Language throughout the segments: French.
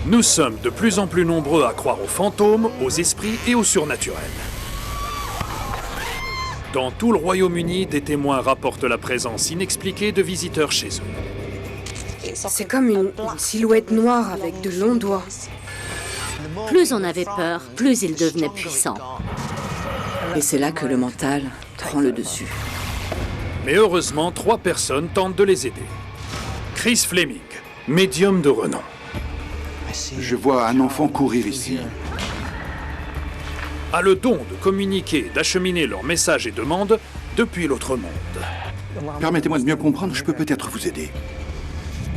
Nous sommes de plus en plus nombreux à croire aux fantômes, aux esprits et au surnaturel. Dans tout le Royaume-Uni, des témoins rapportent la présence inexpliquée de visiteurs chez eux. C'est comme une silhouette noire avec de longs doigts. Plus on avait peur, plus il devenait puissant. Et c'est là que le mental prend le dessus. Mais heureusement, 3 personnes tentent de les aider. Chris Fleming, médium de renom. Je vois un enfant courir ici. A le don de communiquer et d'acheminer leurs messages et demandes depuis l'autre monde. Permettez-moi de mieux comprendre, je peux peut-être vous aider.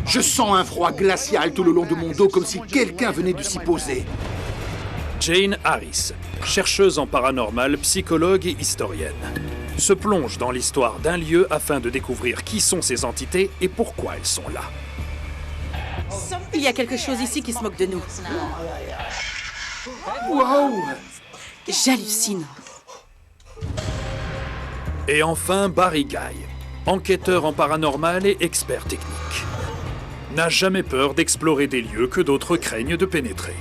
Je sens un froid glacial tout le long de mon dos, comme si quelqu'un venait de s'y poser. Jane Harris, chercheuse en paranormal, psychologue et historienne, se plonge dans l'histoire d'un lieu afin de découvrir qui sont ces entités et pourquoi elles sont là. Il y a quelque chose ici qui se moque de nous. Wow! J'hallucine. Et enfin, Barry Guy, enquêteur en paranormal et expert technique, n'a jamais peur d'explorer des lieux que d'autres craignent de pénétrer.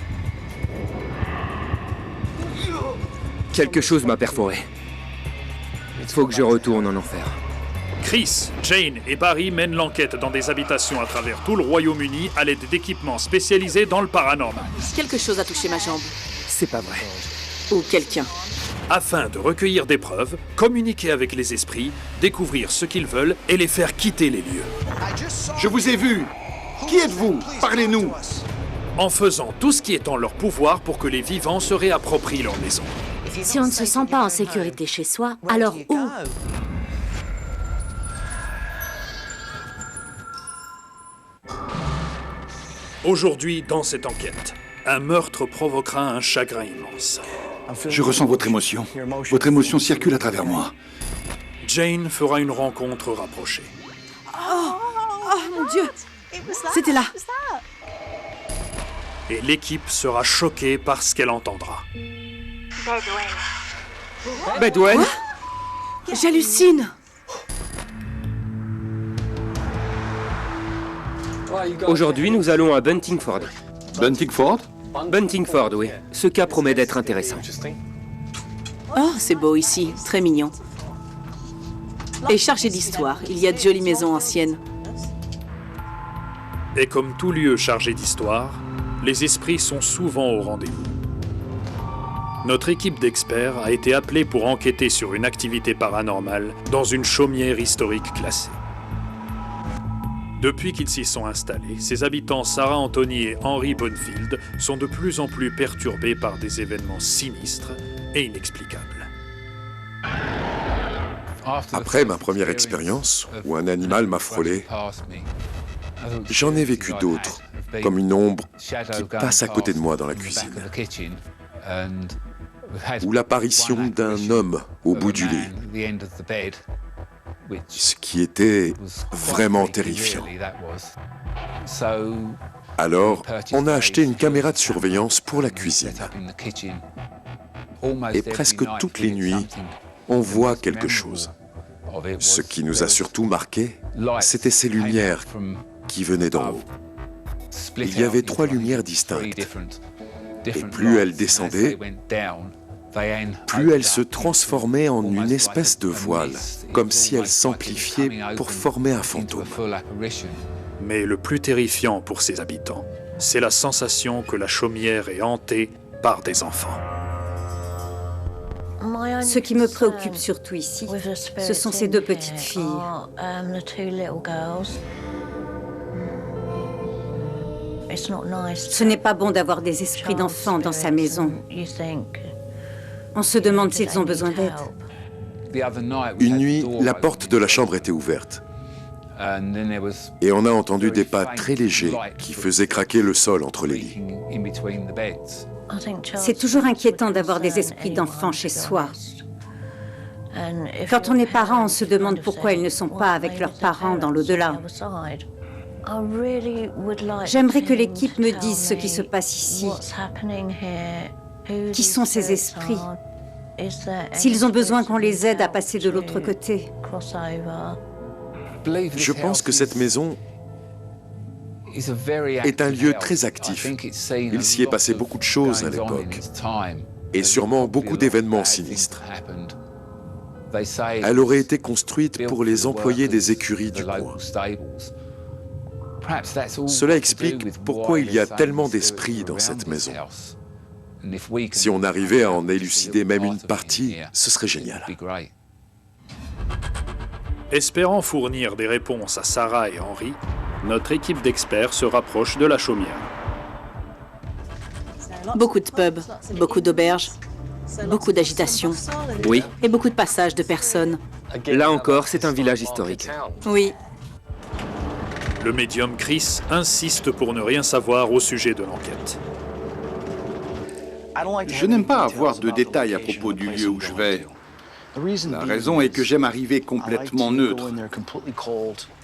Quelque chose m'a perforé. Il faut que je retourne en enfer. Chris, Jane et Barry mènent l'enquête dans des habitations à travers tout le Royaume-Uni à l'aide d'équipements spécialisés dans le paranormal. Quelque chose a touché ma jambe. C'est pas vrai. Ou quelqu'un. Afin de recueillir des preuves, communiquer avec les esprits, découvrir ce qu'ils veulent et les faire quitter les lieux. Je vous ai vu! Qui êtes-vous? Parlez-nous! En faisant tout ce qui est en leur pouvoir pour que les vivants se réapproprient leur maison. Si on ne se sent pas en sécurité chez soi, alors où? Aujourd'hui, dans cette enquête, un meurtre provoquera un chagrin immense. Je ressens votre émotion. Votre émotion circule à travers moi. Jane fera une rencontre rapprochée. Oh mon Dieu! C'était là. Et l'équipe sera choquée par ce qu'elle entendra. Bedouin. J'hallucine. Aujourd'hui, nous allons à Buntingford. Buntingford? Buntingford, oui. Ce cas promet d'être intéressant. Oh, c'est beau ici. Très mignon. Et chargé d'histoire. Il y a de jolies maisons anciennes. Et comme tout lieu chargé d'histoire, les esprits sont souvent au rendez-vous. Notre équipe d'experts a été appelée pour enquêter sur une activité paranormale dans une chaumière historique classée. Depuis qu'ils s'y sont installés, ses habitants Sarah Anthony et Henry Bonfield sont de plus en plus perturbés par des événements sinistres et inexplicables. Après ma première expérience, où un animal m'a frôlé, j'en ai vécu d'autres, comme une ombre qui passe à côté de moi dans la cuisine, ou l'apparition d'un homme au bout du lit, ce qui était vraiment terrifiant. Alors, on a acheté une caméra de surveillance pour la cuisine. Et presque toutes les nuits, on voit quelque chose. Ce qui nous a surtout marqué, c'était ces lumières qui venaient d'en haut. Il y avait 3 lumières distinctes. Et plus elles descendaient, plus elles se transformaient en une espèce de voile, comme si elles s'amplifiaient pour former un fantôme. Mais le plus terrifiant pour ses habitants, c'est la sensation que la chaumière est hantée par des enfants. Ce qui me préoccupe surtout ici, ce sont ces 2 petites filles. Ce n'est pas bon d'avoir des esprits d'enfants dans sa maison. On se demande s'ils ont besoin d'aide. Une nuit, la porte de la chambre était ouverte. Et on a entendu des pas très légers qui faisaient craquer le sol entre les lits. C'est toujours inquiétant d'avoir des esprits d'enfants chez soi. Quand on est parent, on se demande pourquoi ils ne sont pas avec leurs parents dans l'au-delà. J'aimerais que l'équipe me dise ce qui se passe ici. Qui sont ces esprits? S'ils ont besoin qu'on les aide à passer de l'autre côté. Je pense que cette maison est un lieu très actif. Il s'y est passé beaucoup de choses à l'époque, et sûrement beaucoup d'événements sinistres. Elle aurait été construite pour les employés des écuries du coin. Cela explique pourquoi il y a tellement d'esprits dans cette maison. Si on arrivait à en élucider même une partie, ce serait génial. Espérant fournir des réponses à Sarah et Henry, notre équipe d'experts se rapproche de la chaumière. Beaucoup de pubs, beaucoup d'auberges, beaucoup d'agitation. Oui. Et beaucoup de passages de personnes. Là encore, c'est un village historique. Oui. Le médium Chris insiste pour ne rien savoir au sujet de l'enquête. Je n'aime pas avoir de détails à propos du lieu où je vais. La raison est que j'aime arriver complètement neutre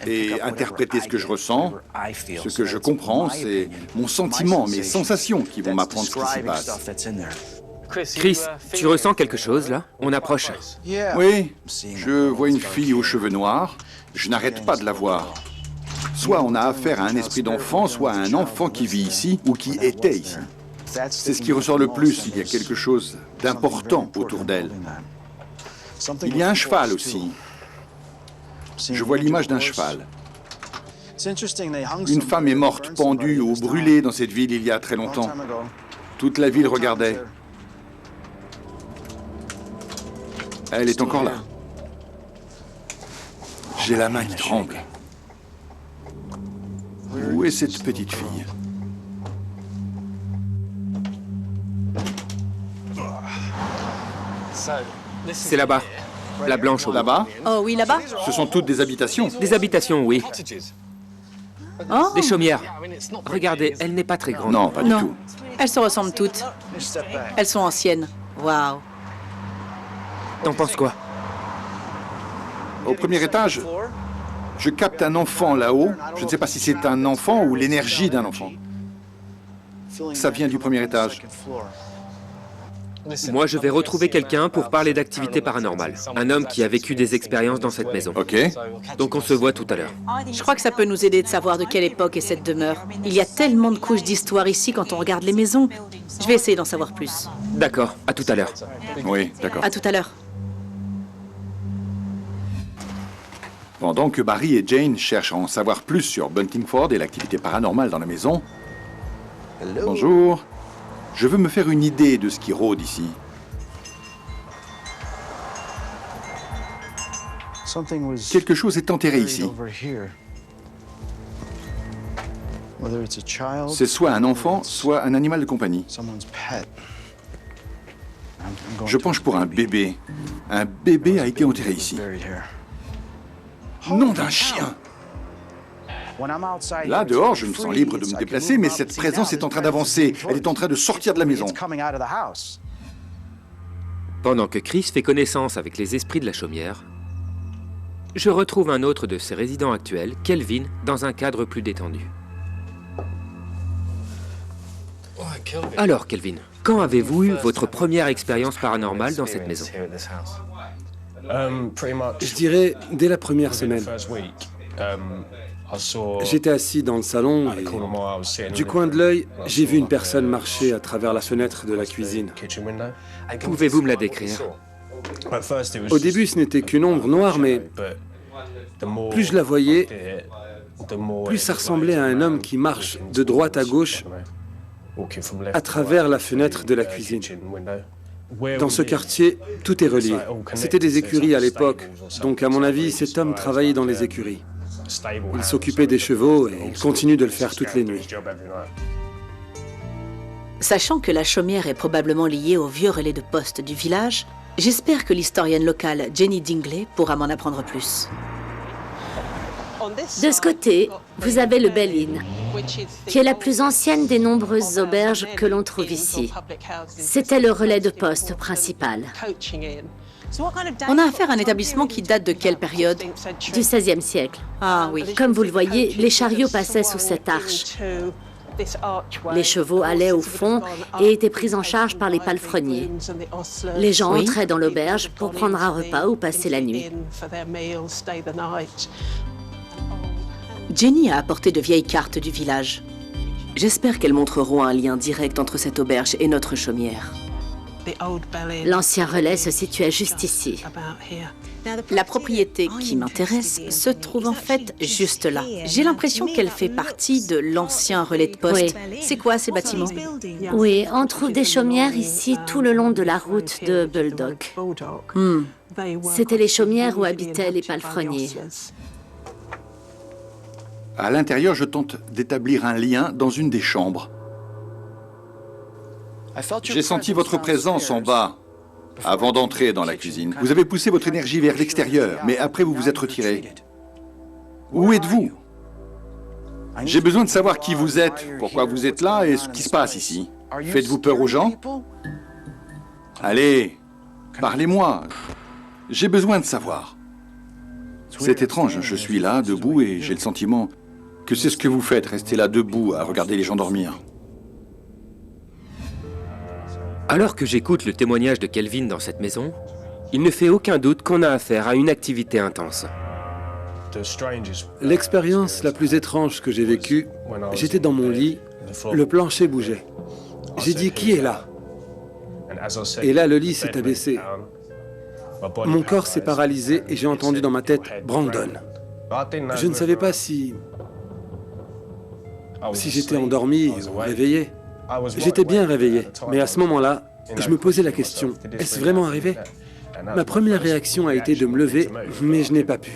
et interpréter ce que je ressens. Ce que je comprends, c'est mon sentiment, mes sensations qui vont m'apprendre ce qui s'y passe. Chris, tu ressens quelque chose, là? On approche. Oui, je vois une fille aux cheveux noirs. Je n'arrête pas de la voir. Soit on a affaire à un esprit d'enfant, soit à un enfant qui vit ici ou qui était ici. C'est ce qui ressort le plus. Il y a quelque chose d'important autour d'elle. Il y a un cheval aussi. Je vois l'image d'un cheval. Une femme est morte, pendue ou brûlée dans cette ville il y a très longtemps. Toute la ville regardait. Elle est encore là. J'ai la main qui tremble. Où est cette petite fille? C'est là-bas. La blanche au bout. Là-bas? Oh oui, là-bas? Ce sont toutes des habitations. Des habitations, oui. Oh, Des chaumières. Regardez, elle n'est pas très grande. Non, pas du tout. elles se ressemblent toutes. Elles sont anciennes. Waouh. T'en penses quoi? Au premier étage, je capte un enfant là-haut. Je ne sais pas si c'est un enfant ou l'énergie d'un enfant. Ça vient du premier étage. Moi, je vais retrouver quelqu'un pour parler d'activités paranormales. Un homme qui a vécu des expériences dans cette maison. Ok. Donc on se voit tout à l'heure. Je crois que ça peut nous aider de savoir de quelle époque est cette demeure. Il y a tellement de couches d'histoire ici quand on regarde les maisons. Je vais essayer d'en savoir plus. D'accord, à tout à l'heure. Oui, d'accord. À tout à l'heure. Pendant que Barry et Jane cherchent à en savoir plus sur Buntingford et l'activité paranormale dans la maison... Bonjour. Je veux me faire une idée de ce qui rôde ici. Quelque chose est enterré ici. C'est soit un enfant, soit un animal de compagnie. Je penche pour un bébé. Un bébé a été enterré ici. Nom d'un chien! Là, dehors, je me sens libre de me déplacer, mais cette présence est en train d'avancer. Elle est en train de sortir de la maison. Pendant que Chris fait connaissance avec les esprits de la chaumière, je retrouve un autre de ses résidents actuels, Kelvin, dans un cadre plus détendu. Alors, Kelvin, quand avez-vous eu votre première expérience paranormale dans cette maison? Je dirais dès la première semaine. J'étais assis dans le salon et du coin de l'œil, j'ai vu une personne marcher à travers la fenêtre de la cuisine. Pouvez-vous me la décrire? Au début, ce n'était qu'une ombre noire, mais plus je la voyais, plus ça ressemblait à un homme qui marche de droite à gauche à travers la fenêtre de la cuisine. Dans ce quartier, tout est relié. C'était des écuries à l'époque, donc à mon avis, cet homme travaillait dans les écuries. Il s'occupait des chevaux et il continue de le faire toutes les nuits. Sachant que la chaumière est probablement liée au vieux relais de poste du village, j'espère que l'historienne locale Jenny Dingley pourra m'en apprendre plus. De ce côté, vous avez le Bell Inn, qui est la plus ancienne des nombreuses auberges que l'on trouve ici. C'était le relais de poste principal. On a affaire à un établissement qui date de quelle période? Du XVIe siècle. Ah oui. Comme vous le voyez, les chariots passaient sous cette arche. Les chevaux allaient au fond et étaient pris en charge par les palefreniers. Les gens entraient dans l'auberge pour prendre un repas ou passer la nuit. Jenny a apporté de vieilles cartes du village. J'espère qu'elles montreront un lien direct entre cette auberge et notre chaumière. L'ancien relais se situait juste ici. La propriété qui m'intéresse se trouve en fait juste là. J'ai l'impression qu'elle fait partie de l'ancien relais de poste. Oui. C'est quoi ces bâtiments? Oui, on trouve des chaumières ici tout le long de la route de Bulldog. C'était les chaumières où habitaient les palefreniers. À l'intérieur, je tente d'établir un lien dans une des chambres. J'ai senti votre présence en bas, avant d'entrer dans la cuisine. Vous avez poussé votre énergie vers l'extérieur, mais après vous vous êtes retiré. Où êtes-vous? J'ai besoin de savoir qui vous êtes, pourquoi vous êtes là et ce qui se passe ici. Faites-vous peur aux gens? Allez, parlez-moi. J'ai besoin de savoir. C'est étrange, je suis là, debout, et j'ai le sentiment que c'est ce que vous faites, rester là debout à regarder les gens dormir. Alors que j'écoute le témoignage de Kelvin dans cette maison, il ne fait aucun doute qu'on a affaire à une activité intense. L'expérience la plus étrange que j'ai vécue, j'étais dans mon lit, le plancher bougeait. J'ai dit, qui est là? Et là, le lit s'est abaissé. Mon corps s'est paralysé et j'ai entendu dans ma tête, Brandon. Je ne savais pas si j'étais endormi ou réveillé. J'étais bien réveillé, mais à ce moment-là, je me posais la question, est-ce vraiment arrivé? Ma première réaction a été de me lever, mais je n'ai pas pu.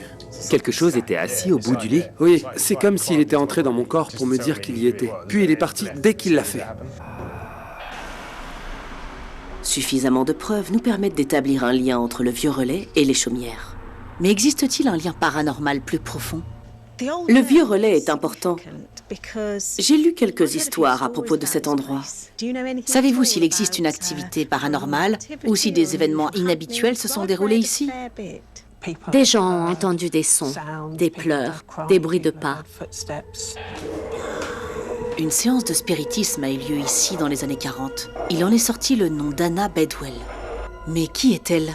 Quelque chose était assis au bout du lit. Oui, c'est comme s'il était entré dans mon corps pour me dire qu'il y était. Puis il est parti dès qu'il l'a fait. Suffisamment de preuves nous permettent d'établir un lien entre le vieux relais et les chaumières. Mais existe-t-il un lien paranormal plus profond? Le vieux relais est important. J'ai lu quelques histoires à propos de cet endroit. Savez-vous s'il existe une activité paranormale ou si des événements inhabituels se sont déroulés ici? Des gens ont entendu des sons, des pleurs, des bruits de pas. Une séance de spiritisme a eu lieu ici dans les années 40. Il en est sorti le nom d'Anna Bedwell. Mais qui est-elle?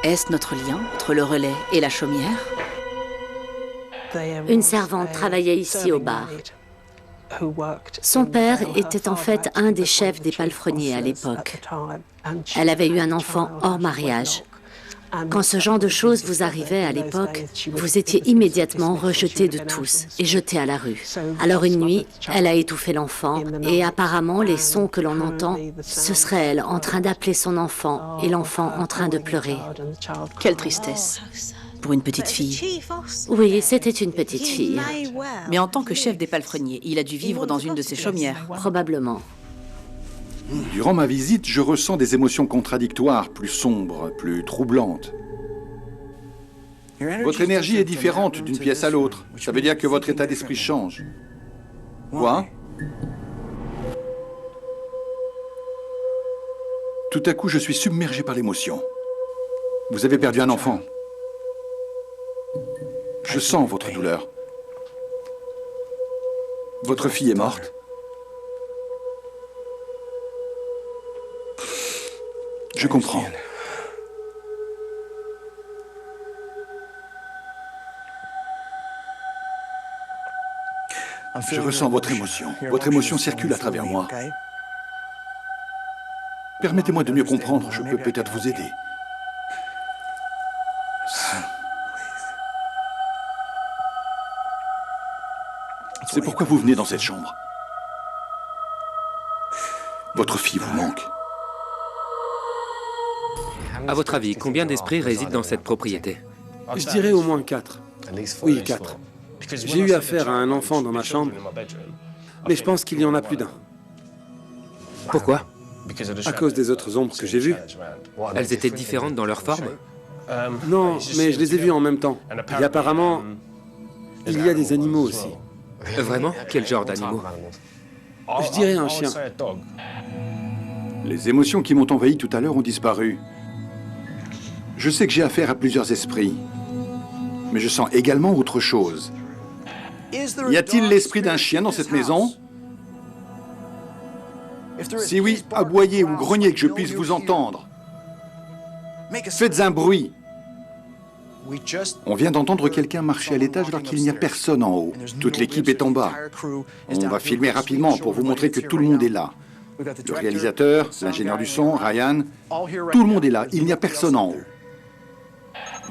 Est-ce notre lien entre le relais et la chaumière? Une servante travaillait ici au bar. Son père était en fait un des chefs des palefreniers à l'époque. Elle avait eu un enfant hors mariage. Quand ce genre de choses vous arrivait à l'époque, vous étiez immédiatement rejeté de tous et jeté à la rue. Alors une nuit, elle a étouffé l'enfant et apparemment les sons que l'on entend, ce serait elle en train d'appeler son enfant et l'enfant en train de pleurer. Quelle tristesse pour une petite fille. Oui, c'était une petite fille. Mais en tant que chef des palefreniers, il a dû vivre dans une de ces chaumières. Probablement. Durant ma visite, je ressens des émotions contradictoires, plus sombres, plus troublantes. Votre énergie est différente d'une pièce à l'autre. Ça veut dire que votre état d'esprit change. Quoi? Tout à coup, je suis submergé par l'émotion. Vous avez perdu un enfant. Je sens votre douleur. Votre fille est morte. Je comprends. Je ressens votre émotion. Votre émotion circule à travers moi. Permettez-moi de mieux comprendre, je peux peut-être vous aider. C'est pourquoi vous venez dans cette chambre. Votre fille vous manque. À votre avis, combien d'esprits résident dans cette propriété? Je dirais au moins 4. Oui, 4. J'ai eu affaire à un enfant dans ma chambre, mais je pense qu'il y en a plus d'un. Pourquoi? À cause des autres ombres que j'ai vues. Elles étaient différentes dans leur forme? Non, mais je les ai vues en même temps. Et apparemment, il y a des animaux aussi. Vraiment? Quel genre d'animaux? Je dirais un chien. Les émotions qui m'ont envahi tout à l'heure ont disparu. Je sais que j'ai affaire à plusieurs esprits, mais je sens également autre chose. Y a-t-il l'esprit d'un chien dans cette maison? Si oui, aboyez ou grognez que je puisse vous entendre. Faites un bruit. On vient d'entendre quelqu'un marcher à l'étage alors qu'il n'y a personne en haut. Toute l'équipe est en bas. On va filmer rapidement pour vous montrer que tout le monde est là. Le réalisateur, l'ingénieur du son, Ryan, tout le monde est là. Il n'y a personne en haut.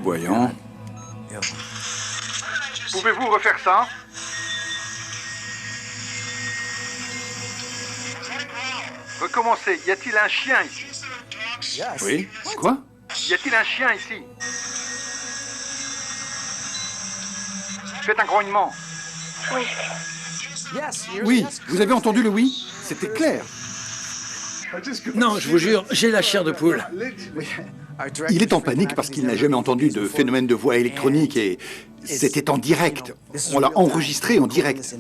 Voyons. Pouvez-vous refaire ça? Recommencez. Y a-t-il un chien ici? Oui. Quoi? Y a-t-il un chien ici? Faites un grognement. Oui, vous avez entendu le oui? C'était clair. Non, je vous jure, j'ai la chair de poule. Il est en panique parce qu'il n'a jamais entendu de phénomène de voix électronique et c'était en direct. On l'a enregistré en direct.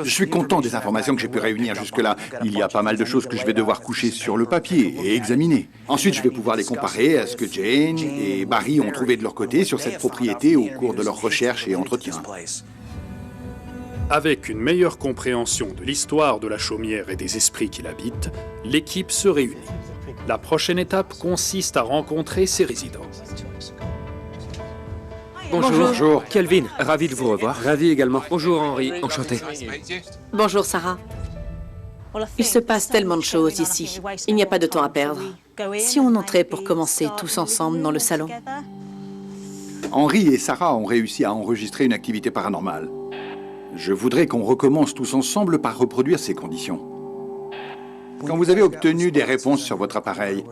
Je suis content des informations que j'ai pu réunir jusque-là. Il y a pas mal de choses que je vais devoir coucher sur le papier et examiner. Ensuite, je vais pouvoir les comparer à ce que Jane et Barry ont trouvé de leur côté sur cette propriété au cours de leurs recherches et entretiens. Avec une meilleure compréhension de l'histoire de la chaumière et des esprits qui l'habitent, l'équipe se réunit. La prochaine étape consiste à rencontrer ses résidents. Bonjour. Bonjour. Kelvin, ravi de vous revoir. Ravi également. Bonjour Henri, enchanté. Bonjour, Sarah. Il se passe tellement de choses ici. Il n'y a pas de temps à perdre. Si on entrait pour commencer tous ensemble dans le salon? Henri et Sarah ont réussi à enregistrer une activité paranormale. Je voudrais qu'on recommence tous ensemble par reproduire ces conditions. Quand vous avez obtenu des réponses sur votre appareil,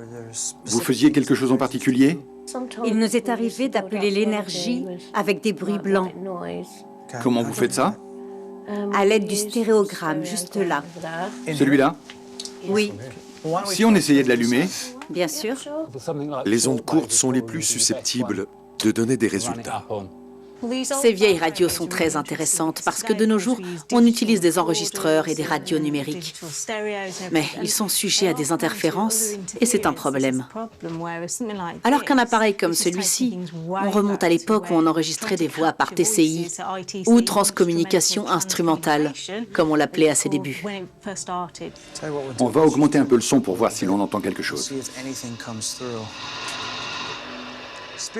vous faisiez quelque chose en particulier? Il nous est arrivé d'appeler l'énergie avec des bruits blancs, Comment vous faites ça? à l'aide du stéréogramme, juste là. Celui-là? Oui, Si on essayait de l'allumer, bien sûr. Les ondes courtes sont les plus susceptibles de donner des résultats. Ces vieilles radios sont très intéressantes parce que de nos jours, on utilise des enregistreurs et des radios numériques. Mais ils sont sujets à des interférences et c'est un problème. Alors qu'un appareil comme celui-ci, on remonte à l'époque où on enregistrait des voix par TCI ou transcommunication instrumentale, comme on l'appelait à ses débuts. on va augmenter un peu le son pour voir si l'on entend quelque chose.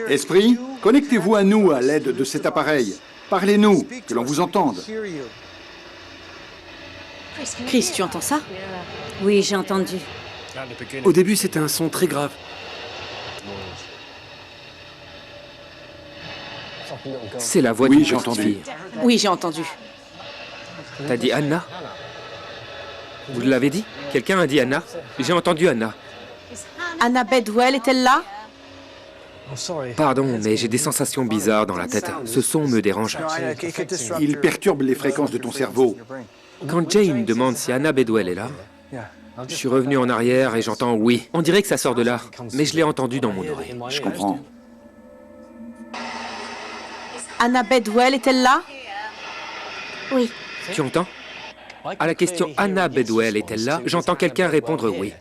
Esprit, connectez-vous à nous à l'aide de cet appareil. Parlez-nous, que l'on vous entende. Chris, tu entends ça? Oui, j'ai entendu. Au début, c'était un son très grave. C'est la voix Oui, d'une j'ai petite entendu. fille. Oui, j'ai entendu. T'as dit Anna? Vous l'avez dit? Quelqu'un a dit Anna? J'ai entendu Anna. Anna Bedwell est-elle là? Pardon, mais j'ai des sensations bizarres dans la tête. Ce son me dérange. Il perturbe les fréquences de ton cerveau. Quand Jane demande si Anna Bedwell est là, je suis revenu en arrière et j'entends oui. On dirait que ça sort de là, mais je l'ai entendu dans mon oreille. Je comprends. Anna Bedwell est-elle là? Oui, Tu entends? À la question Anna Bedwell est-elle là, j'entends quelqu'un répondre oui.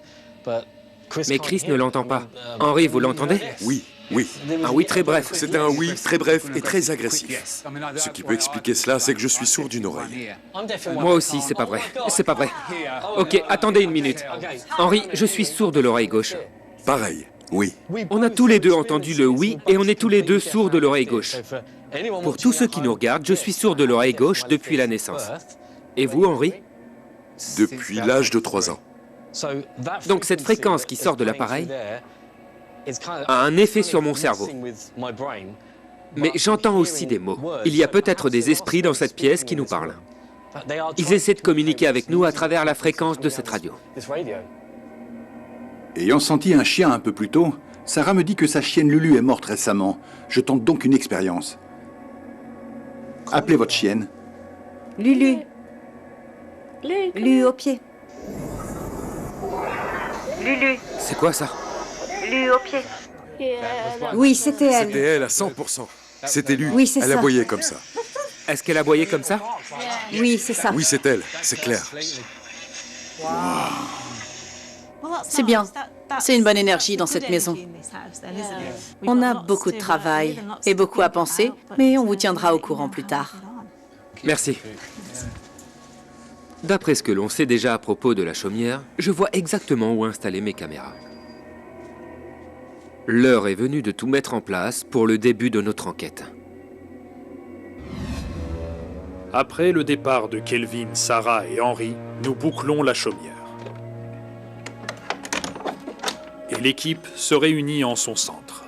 Mais Chris ne l'entend pas. Henri, vous l'entendez? Oui, oui. Un oui très bref. C'est un oui très bref et très agressif. Ce qui peut expliquer cela, c'est que je suis sourd d'une oreille. Moi aussi, c'est pas vrai. C'est pas vrai. Ok, attendez une minute. Henri, je suis sourd de l'oreille gauche. Pareil, oui. On a tous les deux entendu le oui et on est tous les deux sourds de l'oreille gauche. Pour tous ceux qui nous regardent, je suis sourd de l'oreille gauche depuis la naissance. Et vous, Henri? Depuis l'âge de 3 ans. Donc cette fréquence qui sort de l'appareil a un effet sur mon cerveau. Mais j'entends aussi des mots. Il y a peut-être des esprits dans cette pièce qui nous parlent. Ils essaient de communiquer avec nous à travers la fréquence de cette radio. Ayant senti un chien un peu plus tôt, Sarah me dit que sa chienne Lulu est morte récemment. Je tente donc une expérience. Appelez votre chienne. Lulu. Lulu au pied. Lulu. C'est quoi ça? Lulu au pied. Oui, c'était elle. C'était elle à 100%. C'était lui. Oui, c'est Elle ça. aboyait comme ça. Est-ce qu'elle aboyait comme ça? Oui, c'est ça. Oui, c'est elle, c'est clair. C'est bien. C'est une bonne énergie dans cette maison. On a beaucoup de travail et beaucoup à penser, mais on vous tiendra au courant plus tard. Merci. D'après ce que l'on sait déjà à propos de la chaumière, je vois exactement où installer mes caméras. L'heure est venue de tout mettre en place pour le début de notre enquête. Après le départ de Kelvin, Sarah et Henry, nous bouclons la chaumière. Et l'équipe se réunit en son centre.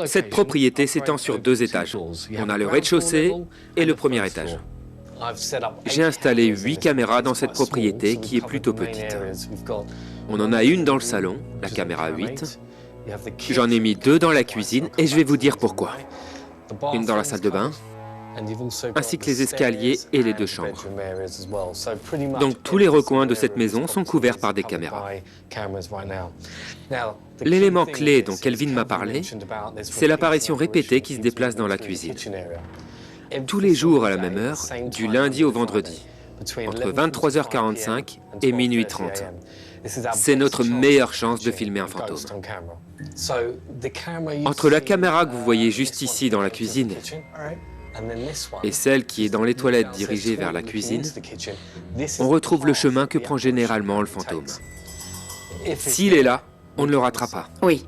Cette propriété s'étend sur 2 étages. On a le rez-de-chaussée et le premier étage. J'ai installé 8 caméras dans cette propriété qui est plutôt petite. On en a une dans le salon, la caméra 8. J'en ai mis 2 dans la cuisine et je vais vous dire pourquoi. Une dans la salle de bain, ainsi que les escaliers et les 2 chambres. Donc tous les recoins de cette maison sont couverts par des caméras. L'élément clé dont Kelvin m'a parlé, c'est l'apparition répétée qui se déplace dans la cuisine. Tous les jours à la même heure, du lundi au vendredi, entre 23h45 et minuit 30. C'est notre meilleure chance de filmer un fantôme. Entre la caméra que vous voyez juste ici dans la cuisine et celle qui est dans les toilettes dirigées vers la cuisine, on retrouve le chemin que prend généralement le fantôme. S'il est là, on ne le ratera pas. Oui.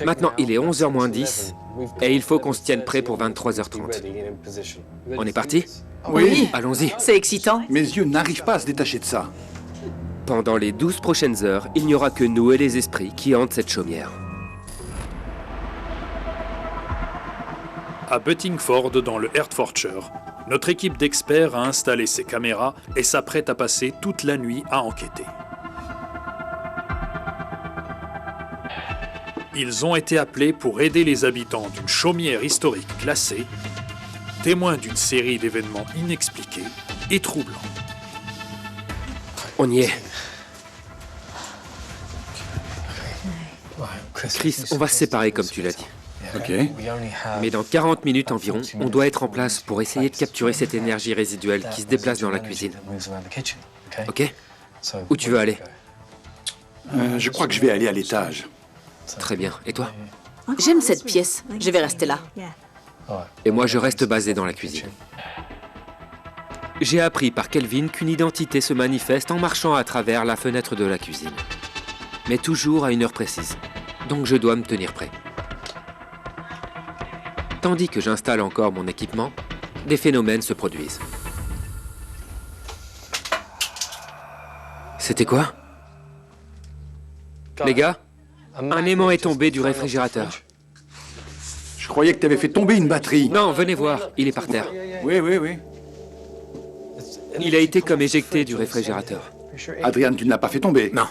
Maintenant, il est 11h moins 10 et il faut qu'on se tienne prêt pour 23h30. On est parti? Oui. Allons-y. C'est excitant. Mes yeux n'arrivent pas à se détacher de ça. Pendant les 12 prochaines heures, il n'y aura que nous et les esprits qui hantent cette chaumière. À Buttingford, dans le Hertfordshire, notre équipe d'experts a installé ses caméras et s'apprête à passer toute la nuit à enquêter. Ils ont été appelés pour aider les habitants d'une chaumière historique classée, témoins d'une série d'événements inexpliqués et troublants. On y est. Chris, on va se séparer comme tu l'as dit. Ok. Mais dans 40 minutes environ, on doit être en place pour essayer de capturer cette énergie résiduelle qui se déplace dans la cuisine. Ok? Où tu veux aller? Je crois que je vais aller à l'étage. Très bien. Et toi? J'aime cette pièce. Je vais rester là. Et moi, je reste basé dans la cuisine. J'ai appris par Kelvin qu'une identité se manifeste en marchant à travers la fenêtre de la cuisine. Mais toujours à une heure précise. Donc je dois me tenir prêt. Tandis que j'installe encore mon équipement, des phénomènes se produisent. C'était quoi? Les gars, un aimant est tombé du réfrigérateur. Je croyais que tu avais fait tomber une batterie. Non, venez voir, il est par terre. Oui, oui, oui. Il a été comme éjecté du réfrigérateur. Adrian, tu ne l'as pas fait tomber. Non.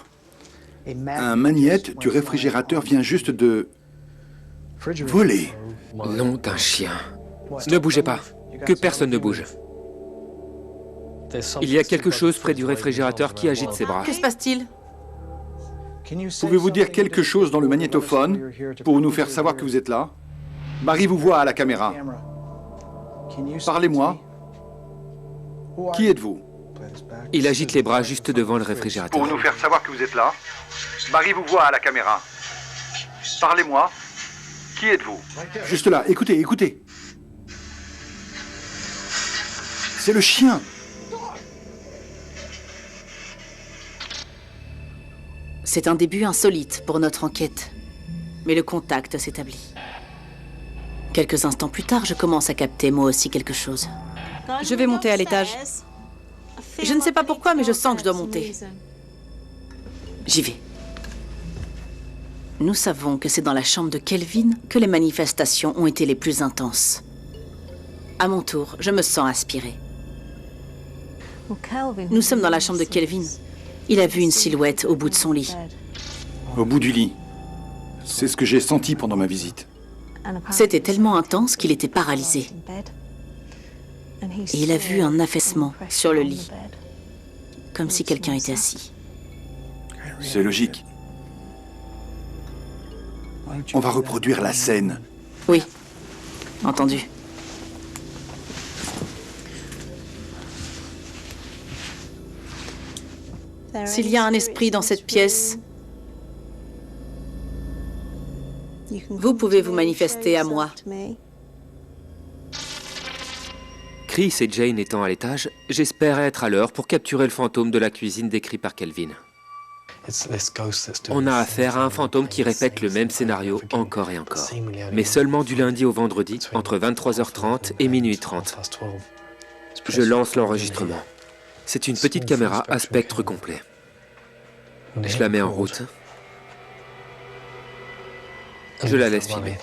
Un magnète du réfrigérateur vient juste de voler. Nom d'un chien. Ne bougez pas. Que personne ne bouge. Il y a quelque chose près du réfrigérateur qui agite ses bras. Que se passe-t-il? Pouvez-vous dire quelque chose dans le magnétophone pour nous faire savoir que vous êtes là? Marie vous voit à la caméra. Parlez-moi. Qui êtes-vous? Il agite les bras juste devant le réfrigérateur. Pour nous faire savoir que vous êtes là. Marie vous voit à la caméra. Parlez-moi. Qui êtes-vous? Juste là, écoutez, écoutez. C'est le chien. C'est un début insolite pour notre enquête. Mais le contact s'établit. Quelques instants plus tard, je commence à capter moi aussi quelque chose. Je vais monter à l'étage. Je ne sais pas pourquoi, mais je sens que je dois monter. J'y vais. Nous savons que c'est dans la chambre de Kelvin que les manifestations ont été les plus intenses. À mon tour, je me sens aspirée. Nous sommes dans la chambre de Kelvin. Il a vu une silhouette au bout de son lit. Au bout du lit. C'est ce que j'ai senti pendant ma visite. C'était tellement intense qu'il était paralysé. Et il a vu un affaissement sur le lit, comme si quelqu'un était assis. C'est logique. On va reproduire la scène. Oui, entendu. S'il y a un esprit dans cette pièce, vous pouvez vous manifester à moi. Chris et Jane étant à l'étage, j'espère être à l'heure pour capturer le fantôme de la cuisine décrit par Kelvin. On a affaire à un fantôme qui répète le même scénario encore et encore, mais seulement du lundi au vendredi, entre 23h30 et minuit 30. Je lance l'enregistrement. C'est une petite caméra à spectre complet. Je la mets en route. Je la laisse filmer.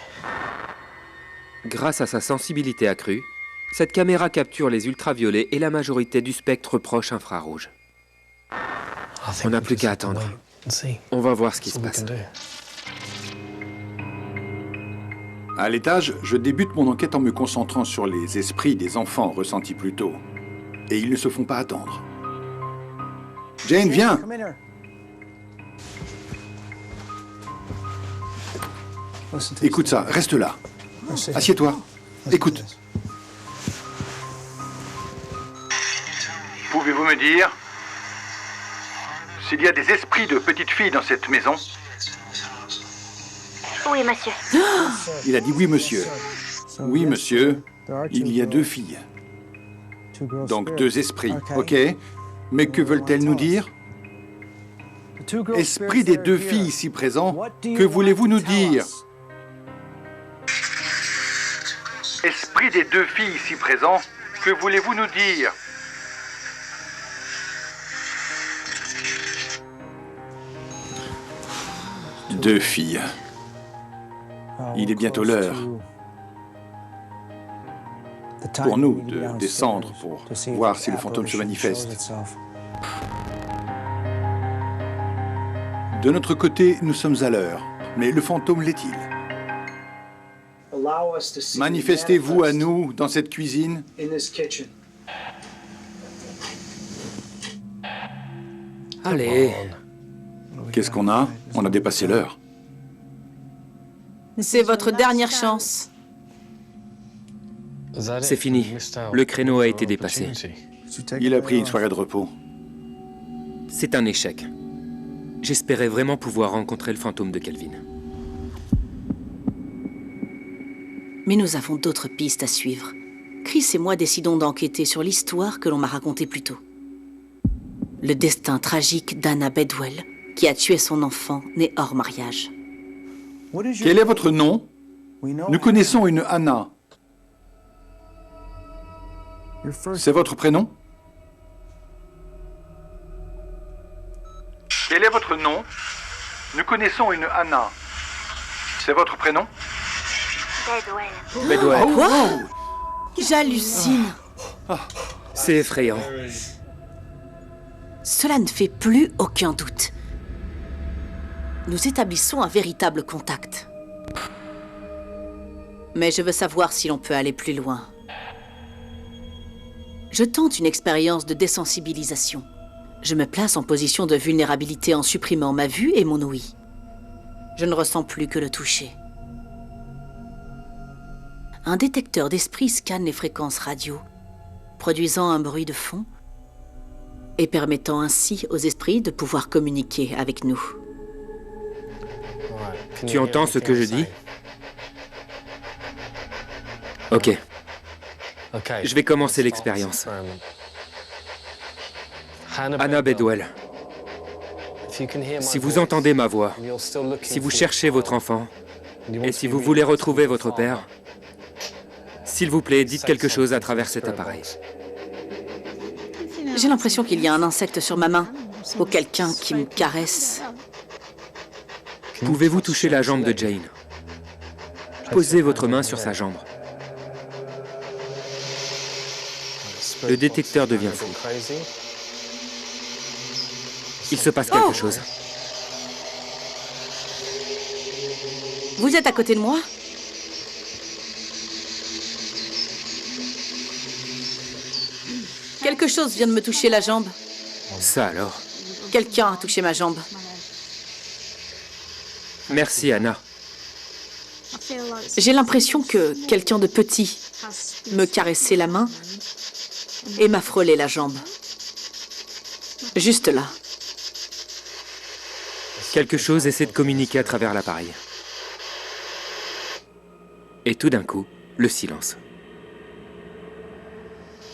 Grâce à sa sensibilité accrue, cette caméra capture les ultraviolets et la majorité du spectre proche infrarouge. On n'a plus qu'à attendre. On va voir ce qui se passe. À l'étage, je débute mon enquête en me concentrant sur les esprits des enfants ressentis plus tôt. Et ils ne se font pas attendre. Jane, viens! Écoute ça, reste là. Assieds-toi. Écoute. Pouvez-vous me dire s'il y a des esprits de petites filles dans cette maison? Oui, monsieur. Il a dit oui, monsieur. Oui, monsieur. Il y a 2 filles. Donc 2 esprits, ok? Mais que veulent-elles nous dire? Esprits des 2 filles ici présents, que voulez-vous nous dire? Esprit des 2 filles ici présents, que voulez-vous nous dire? Deux filles. Il est bientôt l'heure pour nous de descendre pour voir si le fantôme se manifeste. De notre côté, nous sommes à l'heure, mais le fantôme l'est-il? Manifestez-vous à nous dans cette cuisine. Allez. Qu'est-ce qu'on a? On a dépassé l'heure. C'est votre dernière chance. C'est fini. Le créneau a été dépassé. Il a pris une soirée de repos. C'est un échec. J'espérais vraiment pouvoir rencontrer le fantôme de Kelvin. Mais nous avons d'autres pistes à suivre. Chris et moi décidons d'enquêter sur l'histoire que l'on m'a racontée plus tôt. Le destin tragique d'Anna Bedwell, qui a tué son enfant né hors mariage. Quel est votre nom? Nous connaissons une Anna. C'est votre prénom? Quel est votre nom? Nous connaissons une Anna. C'est votre prénom? Bedwell. Quoi? J'hallucine. C'est effrayant. Cela ne fait plus aucun doute. Nous établissons un véritable contact. Mais je veux savoir si l'on peut aller plus loin. Je tente une expérience de désensibilisation. Je me place en position de vulnérabilité en supprimant ma vue et mon ouïe. Je ne ressens plus que le toucher. Un détecteur d'esprit scanne les fréquences radio, produisant un bruit de fond et permettant ainsi aux esprits de pouvoir communiquer avec nous. Tu entends ce que je dis? Ok. Je vais commencer l'expérience. Anna Bedwell, si vous entendez ma voix, si vous cherchez votre enfant, et si vous voulez retrouver votre père, s'il vous plaît, dites quelque chose à travers cet appareil. J'ai l'impression qu'il y a un insecte sur ma main, ou quelqu'un qui me caresse. Pouvez-vous toucher la jambe de Jane? Posez votre main sur sa jambe. Le détecteur devient fou. Il se passe quelque chose. Vous êtes à côté de moi? Quelque chose vient de me toucher la jambe. Ça alors? Quelqu'un a touché ma jambe. Merci, Anna. J'ai l'impression que quelqu'un de petit me caressait la main et m'a frôlé la jambe. Juste là. Quelque chose essaie de communiquer à travers l'appareil. Et tout d'un coup, le silence.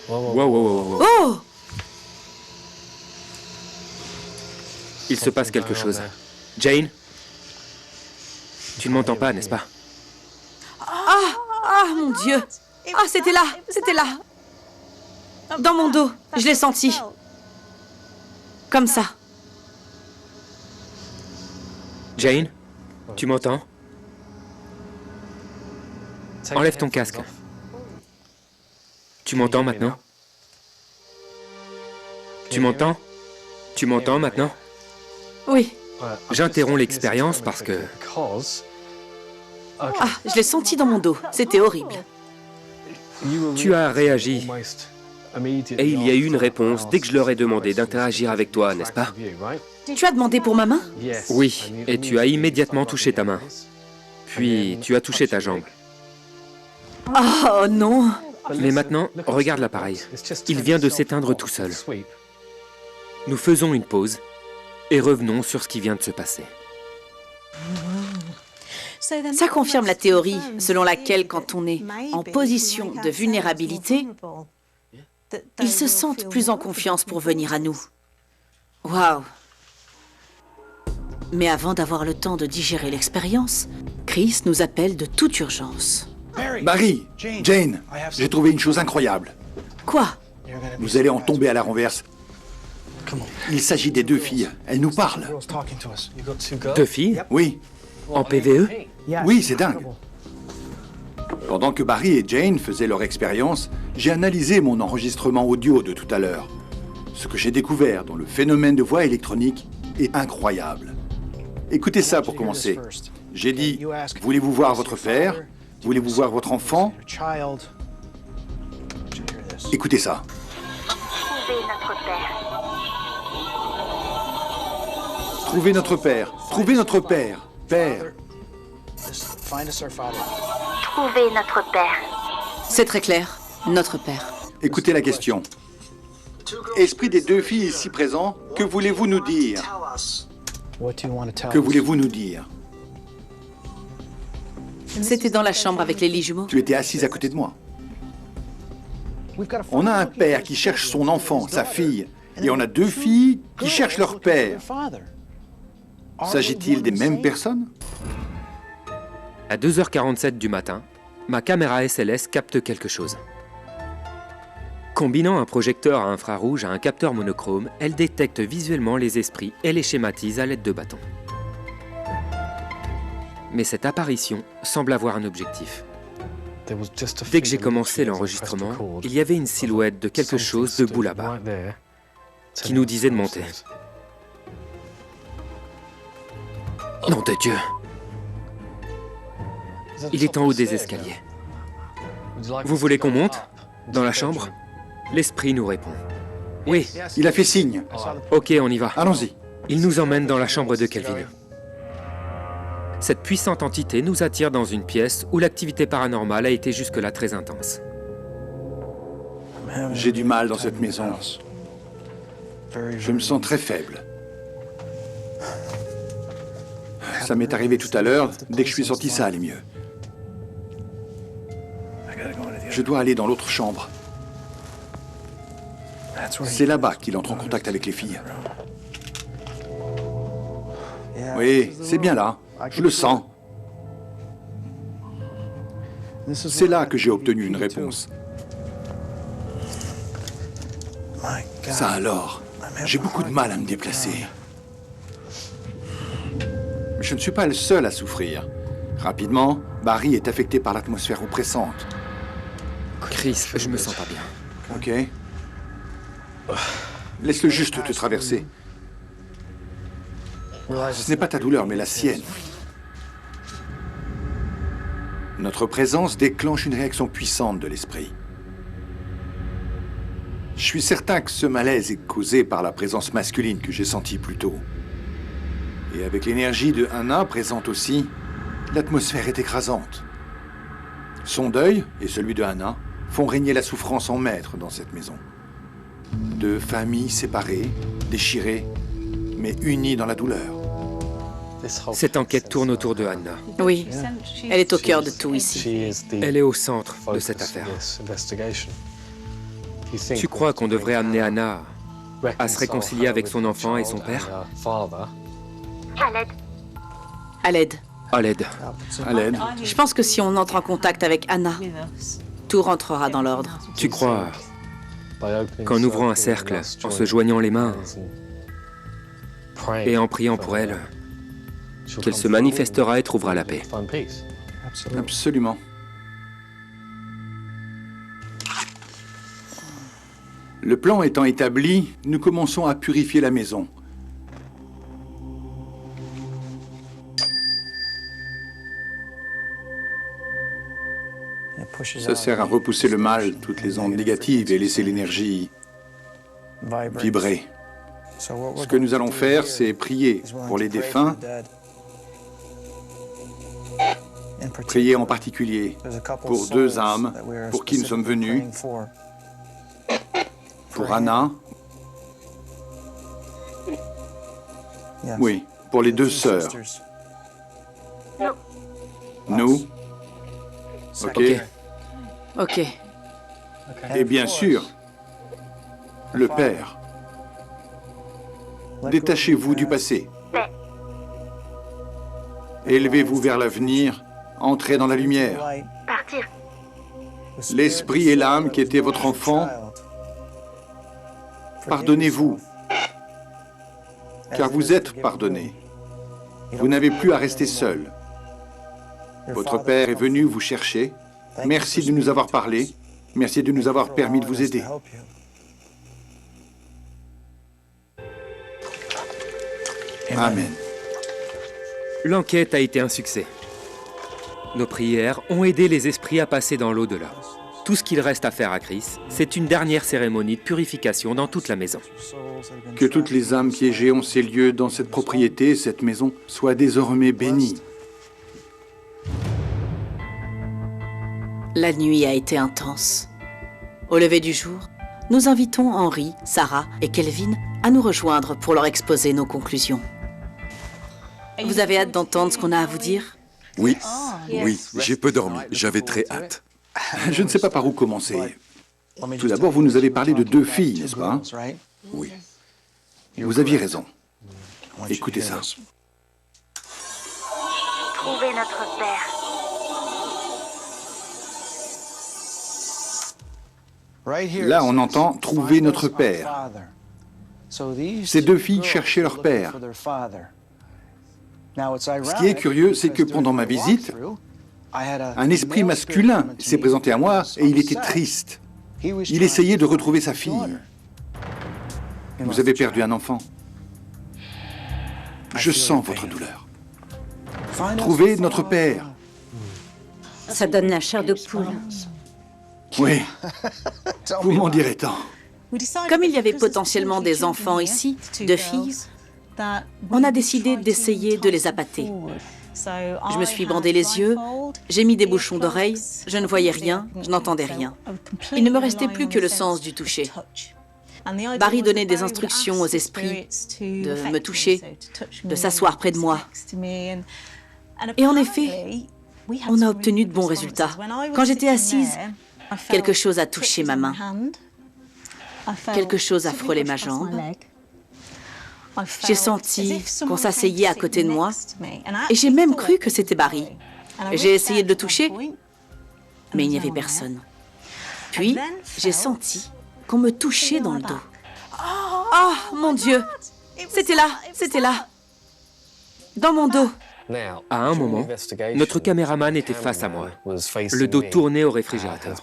Wow. Oh! Il se passe quelque chose. Jane? Tu ne m'entends pas, n'est-ce pas? Ah, mon Dieu! Ah, c'était là! Dans mon dos, je l'ai senti. Comme ça. Jane? Tu m'entends? Enlève ton casque. Tu m'entends maintenant? Tu m'entends? Tu m'entends maintenant? Oui. J'interromps l'expérience parce que... Ah, je l'ai senti dans mon dos. C'était horrible. Tu as réagi. Et il y a eu une réponse dès que je leur ai demandé d'interagir avec toi, n'est-ce pas? Tu as demandé pour ma main? Oui, et tu as immédiatement touché ta main. Puis tu as touché ta jambe. Oh non! Mais maintenant, regarde l'appareil. Il vient de s'éteindre tout seul. Nous faisons une pause et revenons sur ce qui vient de se passer. Ça confirme la théorie selon laquelle quand on est en position de vulnérabilité, ils se sentent plus en confiance pour venir à nous. Waouh! Mais avant d'avoir le temps de digérer l'expérience, Chris nous appelle de toute urgence. Barry, Jane, j'ai trouvé une chose incroyable. Quoi? Vous allez en tomber à la renverse. Il s'agit des deux filles. Elles nous parlent. 2 filles? Oui, En PVE? oui, c'est dingue. Pendant que Barry et Jane faisaient leur expérience, j'ai analysé mon enregistrement audio de tout à l'heure. Ce que j'ai découvert dans le phénomène de voix électronique est incroyable. Écoutez ça pour commencer. J'ai dit, voulez-vous voir votre père? Voulez-vous voir votre enfant? Écoutez ça. Trouvez notre père. Trouvez notre père. Père. Trouvez notre père. C'est très clair. Notre père. Écoutez la question. Esprit des deux filles ici présents, que voulez-vous nous dire? Que voulez-vous nous dire? C'était dans la chambre avec les lits jumeaux. Tu étais assise à côté de moi. On a un père qui cherche son enfant, sa fille, et on a deux filles qui cherchent leur père. S'agit-il des mêmes personnes? À 2h47 du matin, ma caméra SLS capte quelque chose. Combinant un projecteur à infrarouge à un capteur monochrome, elle détecte visuellement les esprits et les schématise à l'aide de bâtons. Mais cette apparition semble avoir un objectif. Dès que j'ai commencé l'enregistrement, il y avait une silhouette de quelque chose debout là-bas, qui nous disait de monter. Nom de Dieu! Il est en haut des escaliers. Vous voulez qu'on monte? Dans la chambre? L'esprit nous répond. Oui. Il a fait signe. Ok, on y va. Allons-y. Il nous emmène dans la chambre de Kelvin. Cette puissante entité nous attire dans une pièce où l'activité paranormale a été jusque-là très intense. J'ai du mal dans cette maison. Je me sens très faible. Ça m'est arrivé tout à l'heure. Dès que je suis sorti, ça allait mieux. Je dois aller dans l'autre chambre. C'est là-bas qu'il entre en contact avec les filles. Oui, c'est bien là. Je le sens. C'est là que j'ai obtenu une réponse. Ça alors, j'ai beaucoup de mal à me déplacer. Je ne suis pas le seul à souffrir. Rapidement, Barry est affecté par l'atmosphère oppressante. Chris, je me sens pas bien. Ok. Laisse-le juste te traverser. Ce n'est pas ta douleur, mais la sienne. Notre présence déclenche une réaction puissante de l'esprit. Je suis certain que ce malaise est causé par la présence masculine que j'ai sentie plus tôt. Et avec l'énergie de Anna présente aussi, l'atmosphère est écrasante. Son deuil et celui de Anna font régner la souffrance en maître dans cette maison. Deux familles séparées, déchirées, mais unies dans la douleur. Cette enquête tourne autour de Anna. Oui, elle est au cœur de tout ici. Elle est au centre de cette affaire. Tu crois qu'on devrait amener Anna à se réconcilier avec son enfant et son père? À l'aide. À l'aide. À l'aide. À l'aide. Je pense que si on entre en contact avec Anna, tout rentrera dans l'ordre. Tu crois qu'en ouvrant un cercle, en se joignant les mains et en priant pour elle, qu'elle se manifestera et trouvera la paix? Absolument. Le plan étant établi, nous commençons à purifier la maison. Ça sert à repousser le mal, toutes les ondes négatives et laisser l'énergie vibrer. Ce que nous allons faire, c'est prier pour les défunts, prier en particulier pour 2 âmes pour qui nous sommes venus, pour Anna, oui, pour les 2 sœurs. Nous, ok. Ok. Et bien sûr, le Père. Détachez-vous du passé. Élevez-vous vers l'avenir, entrez dans la lumière. Partir. L'esprit et l'âme qui étaient votre enfant, pardonnez-vous, car vous êtes pardonnés. Vous n'avez plus à rester seul. Votre Père est venu vous chercher. Merci de nous avoir parlé. Merci de nous avoir permis de vous aider. Amen. L'enquête a été un succès. Nos prières ont aidé les esprits à passer dans l'au-delà. Tout ce qu'il reste à faire à Chris, c'est une dernière cérémonie de purification dans toute la maison. Que toutes les âmes qui égéent en ces lieux, dans cette propriété, cette maison, soient désormais bénies. La nuit a été intense. Au lever du jour, nous invitons Henry, Sarah et Kelvin à nous rejoindre pour leur exposer nos conclusions. Vous avez hâte d'entendre ce qu'on a à vous dire? Oui, oui, j'ai peu dormi. J'avais très hâte. Je ne sais pas par où commencer. Tout d'abord, vous nous avez parlé de 2 filles, n'est-ce pas? Oui. Vous aviez raison. Écoutez ça. Trouver notre Père. Là, on entend « trouver notre Père ». Ces 2 filles cherchaient leur père. Ce qui est curieux, c'est que pendant ma visite, un esprit masculin s'est présenté à moi et il était triste. Il essayait de retrouver sa fille. Vous avez perdu un enfant. Je sens votre douleur. Trouvez notre Père. Ça donne la chair de poule. Oui, vous m'en direz tant. Comme il y avait potentiellement des enfants ici, 2 filles, on a décidé d'essayer de les appâter. Je me suis bandé les yeux, j'ai mis des bouchons d'oreilles, je ne voyais rien, je n'entendais rien. Il ne me restait plus que le sens du toucher. Barry donnait des instructions aux esprits de me toucher, de s'asseoir près de moi. Et en effet, on a obtenu de bons résultats. Quand j'étais assise, quelque chose a touché ma main. Quelque chose a frôlé ma jambe. J'ai senti qu'on s'asseyait à côté de moi et j'ai même cru que c'était Barry. J'ai essayé de le toucher, mais il n'y avait personne. Puis, j'ai senti qu'on me touchait dans le dos. Oh, mon Dieu! C'était là, dans mon dos. À un moment, notre caméraman était face à moi, le dos tourné au réfrigérateur.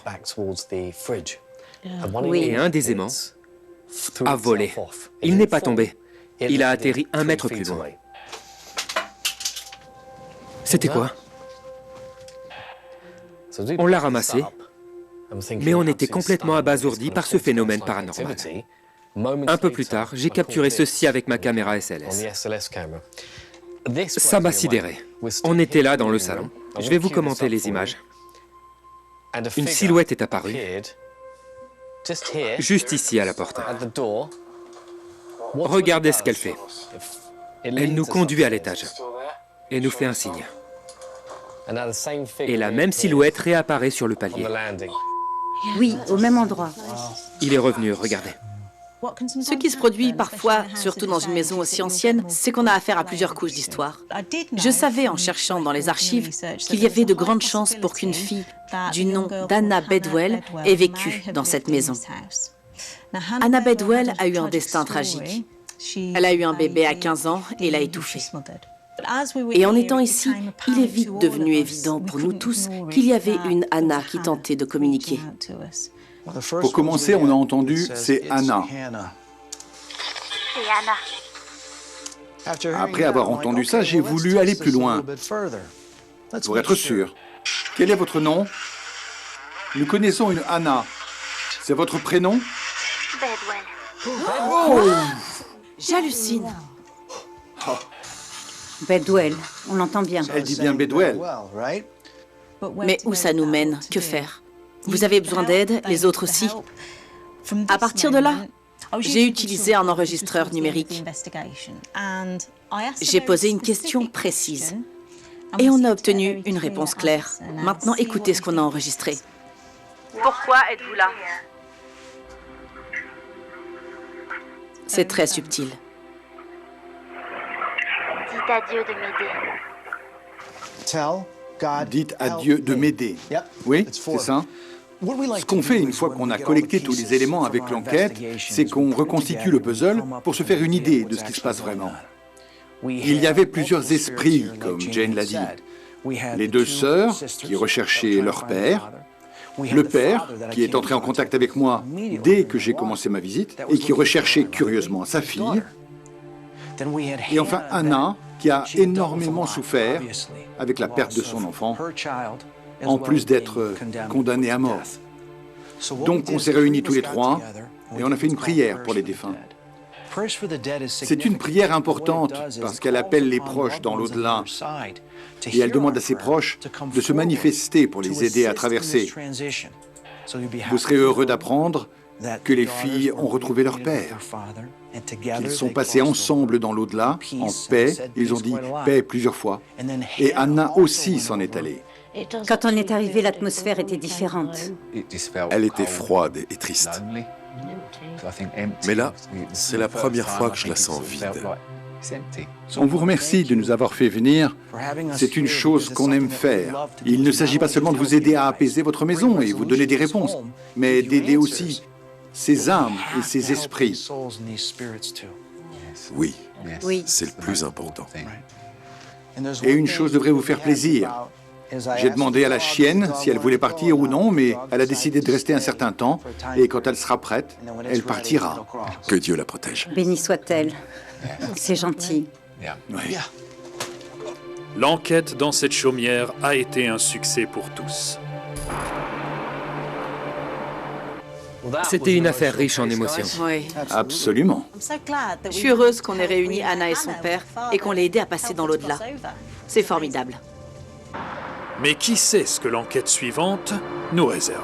Et un des aimants a volé. Il n'est pas tombé. Il a atterri 1 mètre plus loin. C'était quoi? On l'a ramassé, mais on était complètement abasourdi par ce phénomène paranormal. Un peu plus tard, j'ai capturé ceci avec ma caméra SLS. Ça m'a sidéré. On était là dans le salon. Je vais vous commenter les images. Une silhouette est apparue, juste ici à la porte. Regardez ce qu'elle fait. Elle nous conduit à l'étage et nous fait un signe. Et la même silhouette réapparaît sur le palier. Oui, au même endroit. Il est revenu, regardez. Ce qui se produit parfois, surtout dans une maison aussi ancienne, c'est qu'on a affaire à plusieurs couches d'histoire. Je savais en cherchant dans les archives qu'il y avait de grandes chances pour qu'une fille du nom d'Anna Bedwell ait vécu dans cette maison. Anna Bedwell a eu un destin tragique. Elle a eu un bébé à 15 ans et l'a étouffé. Et en étant ici, il est vite devenu évident pour nous tous qu'il y avait une Anna qui tentait de communiquer. Pour commencer, on a entendu « c'est Anna ». C'est Anna. Après avoir entendu ça, j'ai voulu aller plus loin, pour être sûr. Quel est votre nom? Nous connaissons une Anna. C'est votre prénom? Bedwell. Oh! J'hallucine. Bedwell, on l'entend bien. Elle dit bien Bedwell. Mais où ça nous mène? Que faire? Vous avez besoin d'aide, les autres aussi? À partir de là, j'ai utilisé un enregistreur numérique. J'ai posé une question précise. Et on a obtenu une réponse claire. Maintenant, écoutez ce qu'on a enregistré. Pourquoi êtes-vous là? C'est très subtil. Dites à Dieu de m'aider. Dites à Dieu de m'aider. Oui, c'est ça. Ce qu'on fait une fois qu'on a collecté tous les éléments avec l'enquête, c'est qu'on reconstitue le puzzle pour se faire une idée de ce qui se passe vraiment. Il y avait plusieurs esprits, comme Jane l'a dit. Les deux sœurs qui recherchaient leur père, le père qui est entré en contact avec moi dès que j'ai commencé ma visite et qui recherchait curieusement sa fille, et enfin Anna qui a énormément souffert avec la perte de son enfant, en plus d'être condamnée à mort. Donc on s'est réunis tous les trois et on a fait une prière pour les défunts. C'est une prière importante parce qu'elle appelle les proches dans l'au-delà et elle demande à ses proches de se manifester pour les aider à traverser. Vous serez heureux d'apprendre que les filles ont retrouvé leur père, qu'ils sont passés ensemble dans l'au-delà, en paix, ils ont dit paix plusieurs fois, et Anna aussi s'en est allée. Quand on est arrivé, l'atmosphère était différente. Elle était froide et triste. Mais là, c'est la première fois que je la sens vide. On vous remercie de nous avoir fait venir. C'est une chose qu'on aime faire. Il ne s'agit pas seulement de vous aider à apaiser votre maison et vous donner des réponses, mais d'aider aussi ces âmes et ces esprits. Oui, Oui. c'est le plus important. Et une chose devrait vous faire plaisir. J'ai demandé à la chienne si elle voulait partir ou non, mais elle a décidé de rester un certain temps, et quand elle sera prête, elle partira. Que Dieu la protège. Bénie soit-elle. C'est gentil. Oui. L'enquête dans cette chaumière a été un succès pour tous. C'était une affaire riche en émotions. Oui. Absolument. Je suis heureuse qu'on ait réuni Anna et son père et qu'on l'ait aidé à passer dans l'au-delà. C'est formidable. Mais qui sait ce que l'enquête suivante nous réserve?